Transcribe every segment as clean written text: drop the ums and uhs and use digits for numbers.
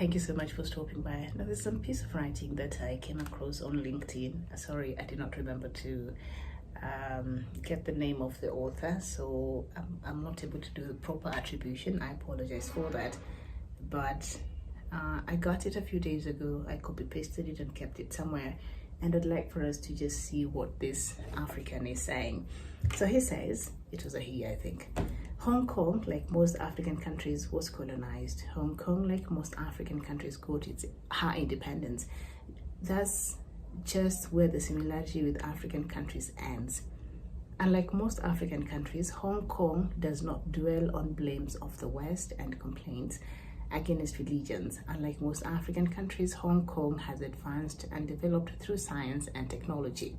Thank you so much for stopping by. Now, there's some piece of writing that I came across on LinkedIn. Sorry, I did not remember to get the name of the author, so I'm not able to do the proper attribution. I apologize for that. But I got it a few days ago. I copy pasted it and kept it somewhere. And I'd like for us to just see what this African is saying. So he says, it was a he, I think. Hong Kong, like most African countries, was colonized. Hong Kong, like most African countries, got her independence. That's just where the similarity with African countries ends. Unlike most African countries, Hong Kong does not dwell on blames of the West and complaints against religions. Unlike most African countries, Hong Kong has advanced and developed through science and technology.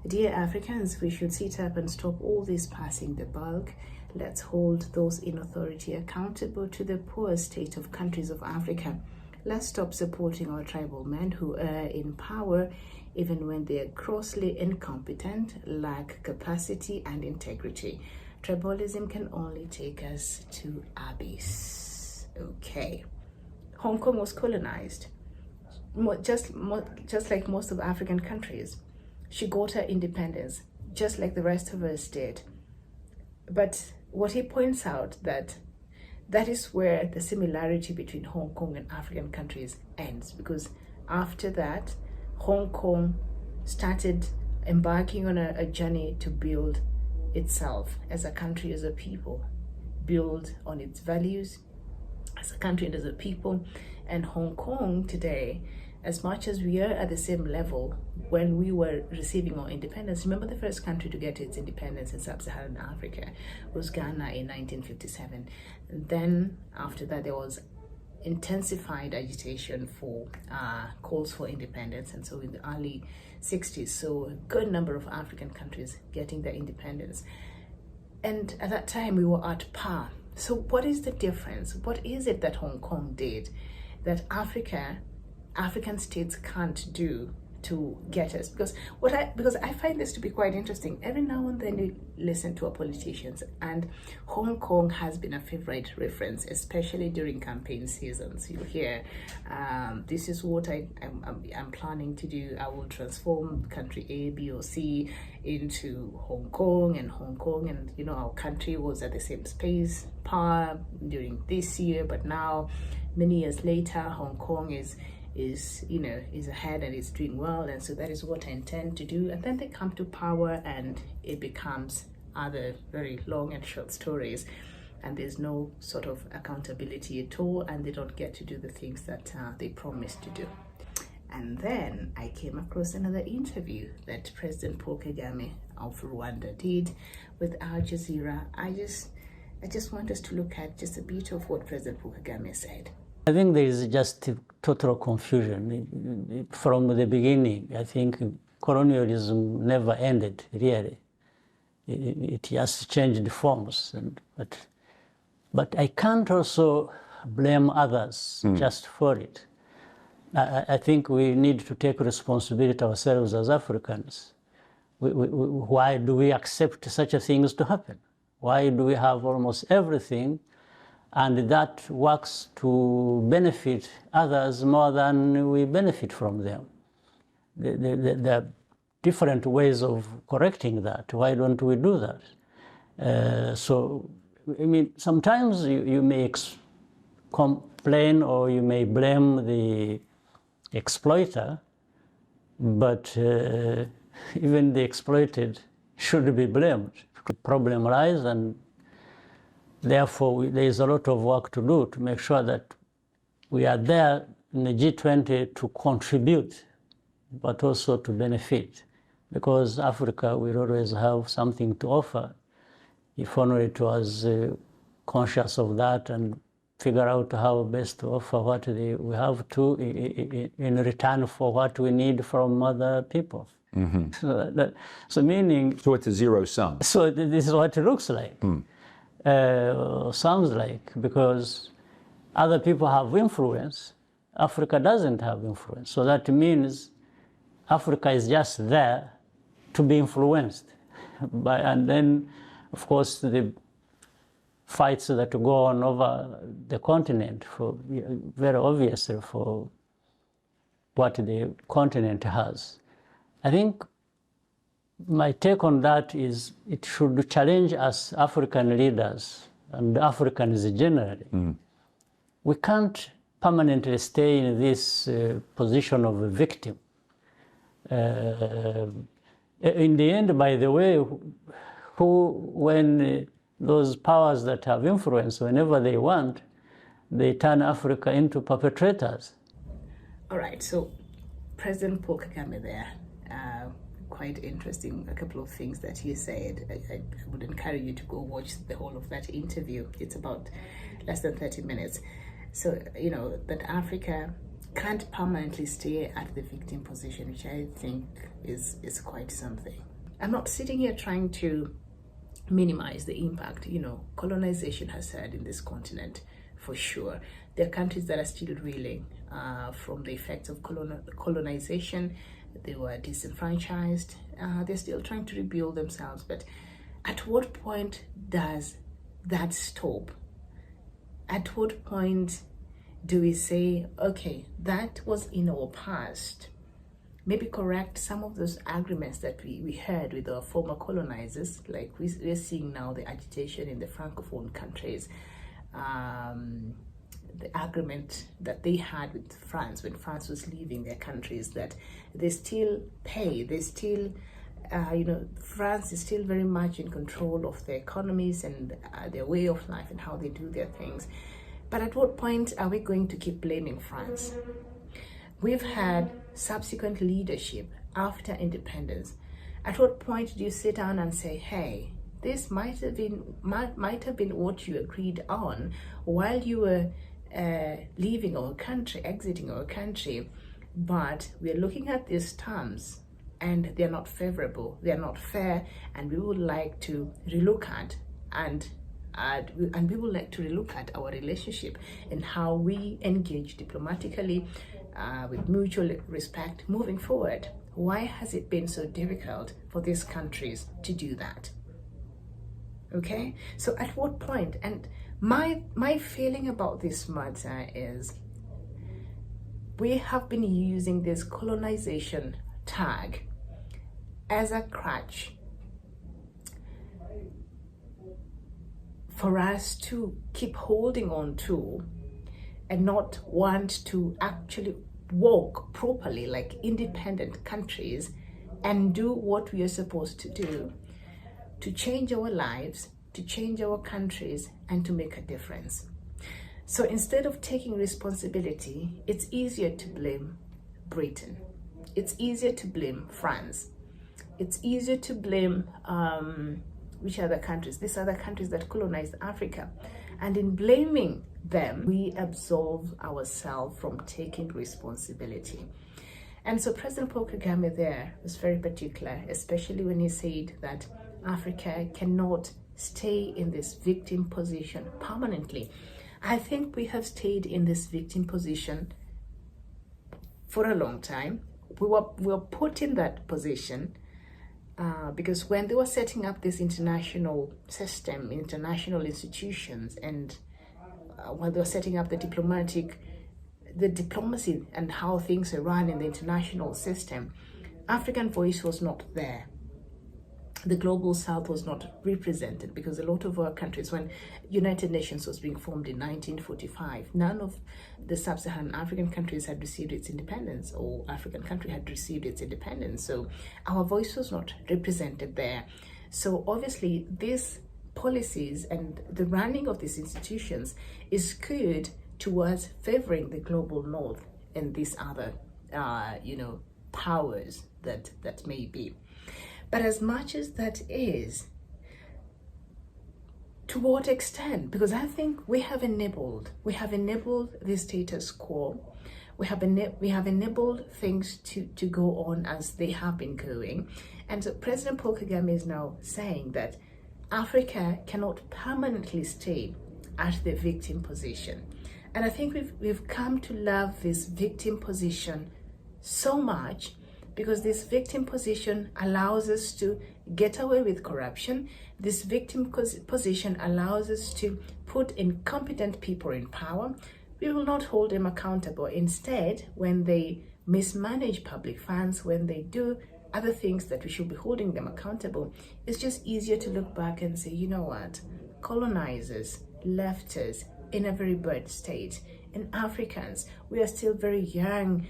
Dear Africans, we should sit up and stop all this passing the buck. Let's hold those in authority accountable to the poor state of countries of Africa. Let's stop supporting our tribal men who are in power even when they are grossly incompetent, lack capacity and integrity. Tribalism can only take us to abyss. Okay. Hong Kong was colonized, just like most of African countries. She got her independence, just like the rest of us did. But what he points out that is where the similarity between Hong Kong and African countries ends, because after that, Hong Kong started embarking on a journey to build itself as a country, as a people, build on its values as a country and as a people. And Hong Kong today, as much as we are at the same level when we were receiving our independence, remember the first country to get its independence in sub-Saharan Africa was Ghana in 1957. And then after that, there was intensified agitation for calls for independence. And so in the early 60s, so a good number of African countries getting their independence. And at that time, we were at par. So what is the difference? What is it that Hong Kong did that African states can't do to get us? Because I find this to be quite interesting. Every now and then you listen to our politicians, and Hong Kong has been a favorite reference, especially during campaign seasons. You hear, this is what I'm planning to do. I will transform country A, B, or C into Hong Kong, and you know, our country was at the same space power during this year, but now, many years later, Hong Kong is ahead and is doing well, and so that is what I intend to do. And then they come to power and it becomes other very long and short stories, and there's no sort of accountability at all, and they don't get to do the things that they promised to do. And then I came across another interview that President Paul KAGAME of Rwanda did with Al Jazeera. I just want us to look at just a bit of what President Paul KAGAME said. I think there is just total confusion from the beginning. I think colonialism never ended, really. It just changed forms. But I can't also blame others just for it. I think we need to take responsibility ourselves as Africans. Why do we accept such things to happen? Why do we have almost everything, and that works to benefit others more than we benefit from them? There are different ways of correcting that. Why don't we do that? So, I mean, sometimes you may complain or you may blame the exploiter, but even the exploited should be blamed. The problem lies, and therefore, there is a lot of work to do to make sure that we are there in the G20 to contribute, but also to benefit. Because Africa will always have something to offer if only it was conscious of that and figure out how best to offer what we have to in return for what we need from other people. Mm-hmm. So it's a zero sum. So this is what it looks like. Sounds like, because other people have influence, Africa doesn't have influence. So that means Africa is just there to be influenced by, and then, of course, the fights that go on over the continent, for very obviously for what the continent has. I think my take on that is it should challenge us African leaders and Africans generally. We can't permanently stay in this position of a victim. In the end, by the way, when those powers that have influence, whenever they want, they turn Africa into perpetrators. All right, so President Paul Kagame there, quite interesting, a couple of things that he said. I would encourage you to go watch the whole of that interview. It's about less than 30 minutes. So, you know, that Africa can't permanently stay at the victim position, which I think is quite something. I'm not sitting here trying to minimize the impact, you know, colonization has had in this continent, for sure. There are countries that are still reeling from the effects of colonization. They were disenfranchised. They're still trying to rebuild themselves. But at what point does that stop? At what point do we say, okay, that was in our past? Maybe correct some of those agreements that we had with our former colonizers, like we're seeing now the agitation in the Francophone countries, the agreement that they had with France when France was leaving their countries, that they still pay, they still, you know, France is still very much in control of their economies and their way of life and how they do their things. But at what point are we going to keep blaming France? We've had subsequent leadership after independence. At what point do you sit down and say, hey, this might have been what you agreed on while you were leaving our country, exiting our country, but we're looking at these terms and they're not favorable, they're not fair, and we would like to relook at and we would like to relook at our relationship and how we engage diplomatically with mutual respect moving forward. Why has it been so difficult for these countries to do that? Okay, so at what point? And my feeling about this matter is we have been using this colonization tag as a crutch for us to keep holding on to and not want to actually walk properly like independent countries and do what we are supposed to do to change our lives, to change our countries, and to make a difference. So instead of taking responsibility, it's easier to blame Britain. It's easier to blame France. It's easier to blame which other countries? These other countries that colonized Africa. And in blaming them, we absolve ourselves from taking responsibility. And so President Paul Kagame there was very particular, especially when he said that Africa cannot stay in this victim position permanently. I think we have stayed in this victim position for a long time. We were put in that position because when they were setting up this international system, international institutions, and when they were setting up the diplomacy and how things are run in the international system, African voice was not there. The global south was not represented because a lot of our countries, when United Nations was being formed in 1945, none of the sub-Saharan African countries had received its independence, or African country had received its independence. So our voice was not represented there. So obviously these policies and the running of these institutions is skewed towards favoring the global north and these other, powers that may be. But as much as that is, to what extent? Because I think we have enabled the status quo. We have enabled things to go on as they have been going. And so President Paul Kagame is now saying that Africa cannot permanently stay at the victim position. And I think we've come to love this victim position so much because this victim position allows us to get away with corruption. This victim position allows us to put incompetent people in power. We will not hold them accountable. Instead, when they mismanage public funds, when they do other things that we should be holding them accountable, it's just easier to look back and say, you know what, colonizers left us in a very bad state. And Africans, we are still very young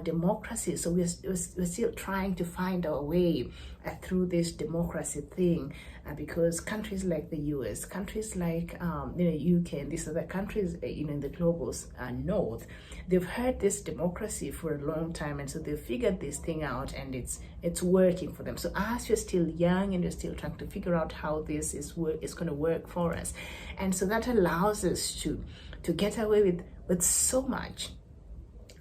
democracy, so we're still trying to find our way through this democracy thing, because countries like the US, countries like UK and these other countries in the global north, they've had this democracy for a long time, and so they've figured this thing out, and it's working for them. So as you're still young and you're still trying to figure out how this is going to work for us, and so that allows us to get away with so much.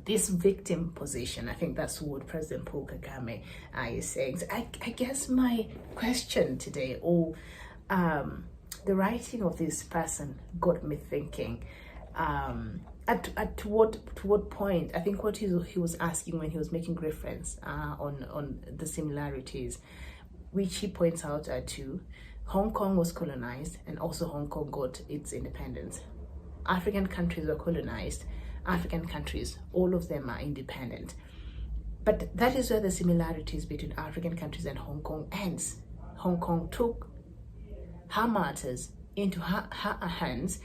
This victim position, I think that's what President Paul Kagame is saying. So I guess my question today, or the writing of this person, got me thinking. At what point, I think what he was asking when he was making reference on the similarities, which he points out are two. Hong Kong was colonized, and also Hong Kong got its independence. African countries were colonized. African countries, all of them are independent. But that is where the similarities between African countries and Hong Kong ends. Hong Kong took her matters into her hands,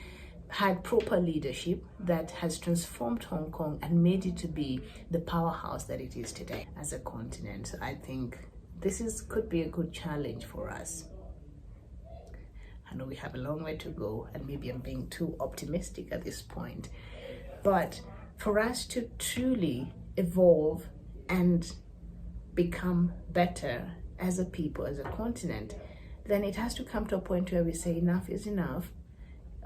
had proper leadership that has transformed Hong Kong and made it to be the powerhouse that it is today as a continent. So I think this could be a good challenge for us. I know we have a long way to go, and maybe I'm being too optimistic at this point. But for us to truly evolve and become better as a people, as a continent, then it has to come to a point where we say enough is enough.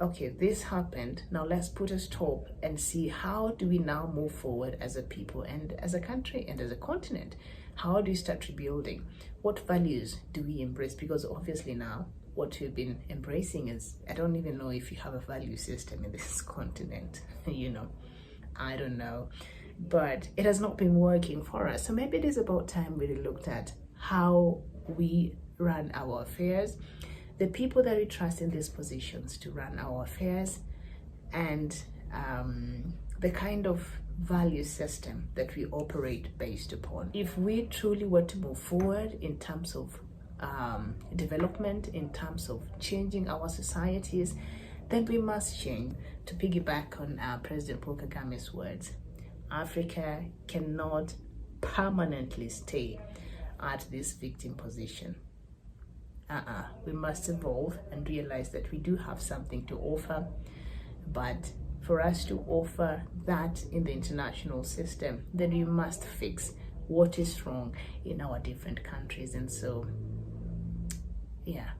Okay, this happened. Now let's put a stop and see, how do we now move forward as a people and as a country and as a continent? How do we start rebuilding? What values do we embrace? Because obviously now what we've been embracing is, I don't even know if you have a value system in this continent, I don't know, but it has not been working for us. So maybe it is about time we looked at how we run our affairs, the people that we trust in these positions to run our affairs, and the kind of value system that we operate based upon. If we truly were to move forward in terms of development, in terms of changing our societies, then we must change. To piggyback on President Paul Kagame's words, Africa cannot permanently stay at this victim position. We must evolve and realize that we do have something to offer, but for us to offer that in the international system, then we must fix what is wrong in our different countries. And so, yeah.